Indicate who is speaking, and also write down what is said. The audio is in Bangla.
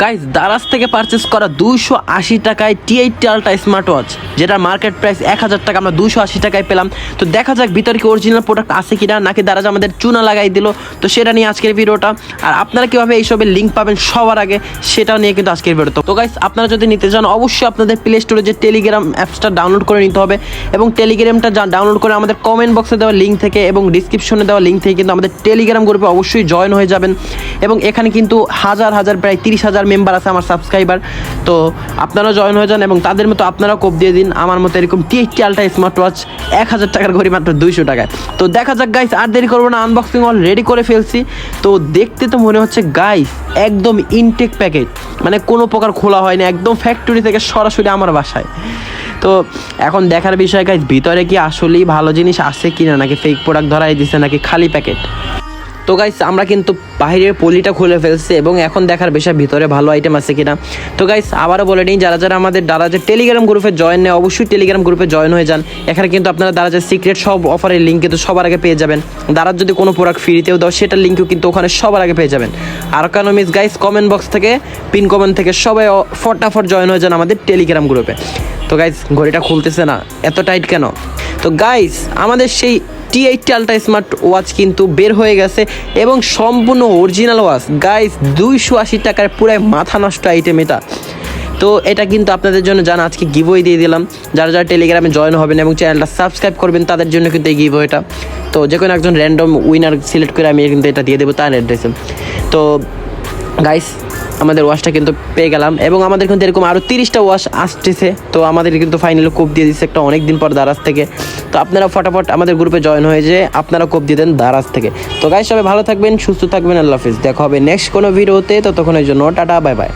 Speaker 1: গাইস দারাজ থেকে পারচেস করা 280 টাকায় T80 আলট্রা স্মার্ট ওয়াচ, যেটা মার্কেট প্রাইস 1000 টাকা, আমরা 280 টাকায় পেলাম। তো দেখা যাক ভিতরে কি অরিজিনাল প্রোডাক্ট আছে কিনা, নাকি দারাজ আমাদের চুনা লাগাই দিল। তো সেটা নিয়ে আজকের ভিডিওটা। আর আপনারা কীভাবে এইসবের লিঙ্ক পাবেন সবার আগে, সেটাও নিয়ে কিন্তু আজকের ভিডিও। তো গাইস আপনারা যদি নিতে চান অবশ্যই আপনাদের প্লে স্টোরে যে টেলিগ্রাম অ্যাপসটা ডাউনলোড করে নিতে হবে, এবং টেলিগ্রামটা ডাউনলোড করে আমাদের কমেন্ট বক্সে দেওয়া লিঙ্ক থেকে এবং ডিসক্রিপশনে দেওয়া লিঙ্ক থেকে কিন্তু আমাদের টেলিগ্রাম গ্রুপে অবশ্যই জয়েন হয়ে যাবেন। এবং এখানে কিন্তু হাজার প্রায় 30,000 মেম্বার আছে আমার সাবস্ক্রাইবার। তো আপনারা জয়েন হয়ে যান এবং তাদের মতো আপনারা কোপ দিয়ে দিন আমার মতো এরকম T80 আলট্রা স্মার্ট ওয়াচ 1000 টাকার ঘড়ি মাত্র 200 টাকায়। তো দেখা যাক গাইস, আর দেরি করবো না, আনবক্সিং অল রেডি করে ফেলছি। তো দেখতে তো মনে হচ্ছে গাইস একদম ইনটেক প্যাকেট, মানে কোনো প্রকার খোলা হয়নি, একদম ফ্যাক্টরি থেকে সরাসরি আমার বাসায়। তো এখন দেখার বিষয় গাইস, ভিতরে কি আসলেই ভালো জিনিস আছে কিনা, নাকি ফেক প্রোডাক্ট ধরাই দিচ্ছে, নাকি খালি প্যাকেট। তো গাইস আমরা কিন্তু বাইরের পলিটা খুলে ফেলছি এবং এখন দেখার বিষয় ভিতরে ভালো আইটেম আছে কিনা। তো গাইস আবারও বলে নিই, যারা আমাদের দারাজের টেলিগ্রাম গ্রুপে জয়েন নেয় অবশ্যই টেলিগ্রাম গ্রুপে জয়েন হয়ে যান। এখানে কিন্তু আপনারা দারাজের সিক্রেট সব অফারের লিঙ্ক কিন্তু সবার আগে পেয়ে যাবেন। দারাজ যদি কোনো প্রোডাক্ট ফ্রিতেও দাও সেটার লিঙ্কও কিন্তু ওখানে সবার আগে পেয়ে যাবেন। আর কেন মিস গাইস, কমেন্ট বক্স থেকে পিন কমেন্ট থেকে সবাই ফটাফট জয়েন হয়ে যান আমাদের টেলিগ্রাম গ্রুপে। তো গাইস ঘড়িটা খুলতেছে না, এত টাইট কেন? তো গাইস আমাদের সেই T80 আলট্রা স্মার্ট ওয়াচ কিন্তু বের হয়ে গেছে এবং সম্পূর্ণ অরিজিনাল ওয়াচ গাইস, 280 টাকার পুরাই মাথা নষ্ট আইটেম এটা। তো এটা কিন্তু আপনাদের জন্য জানা আজকে গিভওয়ে দিয়ে দিলাম। যারা টেলিগ্রামে জয়েন হবেন এবং চ্যানেলটা সাবস্ক্রাইব করবেন তাদের জন্য কিন্তু এই গিভওয়েটা। তো যে কোনো একজন র্যান্ডম উইনার সিলেক্ট করে আমি কিন্তু এটা দিয়ে দেবো তার অ্যাড্রেসে। তো গাইস আমাদের ওয়াশটা কিন্তু পেয়ে গেলাম এবং আমাদের কিন্তু এরকম আরও 30টা ওয়াশ আসতেছে। তো আমাদের কিন্তু ফাইনালি কোপ দিয়ে দিচ্ছে একটা অনেক দিন পর দারাজ থেকে। তো আপনারা ফটাফট আমাদের গ্রুপে জয়েন হয়ে যে আপনারা কোপ দিয়ে দেন দারাজ থেকে। তো গাইস সবাই ভালো থাকবেন, সুস্থ থাকবেন, আল্লাহ হাফিজ। দেখা হবে নেক্সট কোনো ভিডিওতে, ততক্ষণের জন্য টাটা বাই বাই।